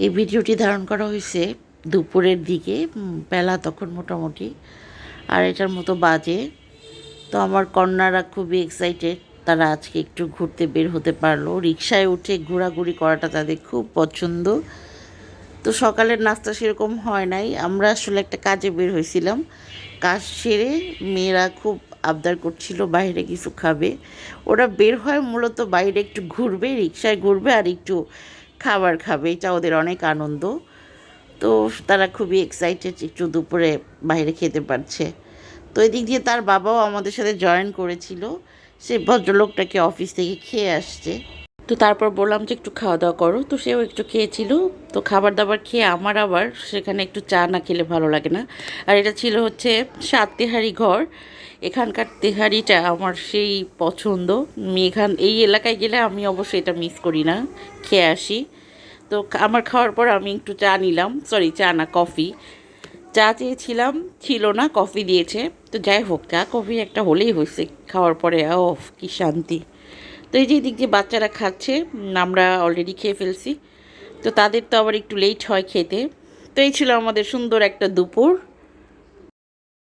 এই ভিডিওটি ধারণ করা হয়েছে দুপুরের দিকে, বেলা তখন মোটামুটি আড়াইটার মতো বাজে। তো আমার কন্যারা খুবই এক্সাইটেড, তারা আজকে একটু ঘুরতে বের হতে পারলো। রিকশায় উঠে ঘোরাঘুরি করাটা তাদের খুব পছন্দ। তো সকালের নাস্তা সেরকম হয় নাই, আমরা আসলে একটা কাজে বের হয়েছিলাম। কাজ সেরে মেয়েরা খুব আবদার করছিল বাইরে কিছু খাবে। ওরা বের হয় মূলত বাইরে একটু ঘুরবে, রিকশায় ঘুরবে আর একটু খাবার খাবে, এটা ওদের অনেক আনন্দ। তো তারা খুবই এক্সাইটেড একটু দুপুরে বাইরে খেতে পারছে। তো এদিক দিয়ে তার বাবাও আমাদের সাথে জয়েন করেছিল, সে ভদ্রলোকটাকে অফিস থেকে খেয়ে আসছে। তো তারপর বললাম যে একটু খাওয়া দাওয়া করো, তো সেও একটু খেয়েছিল। তো খাবার দাবার খেয়ে আমার আবার সেখানে একটু চা না খেলে ভালো লাগে না। আর এটা ছিল হচ্ছে সাত তেহারি ঘর, এখানকার তেহারিটা আমার সেই পছন্দ। আমি এই এলাকায় গেলে আমি অবশ্যই এটা মিস করি না, খেয়ে আসি। তো আমার খাওয়ার পর আমি একটু চা নিলাম, সরি চা না কফি। চা চেয়েছিলাম, ছিল না, কফি দিয়েছে। তো যাই হোক, চা কফি একটা হলেই হয়েছে খাওয়ার পরে। ও কি শান্তি! তো এই যে এদিক দিয়ে বাচ্চারা খাচ্ছে, আমরা অলরেডি খেয়ে ফেলছি। তো তাদের তো আবার একটু লেট হয় খেতে। তো এই ছিল আমাদের সুন্দর একটা দুপুর।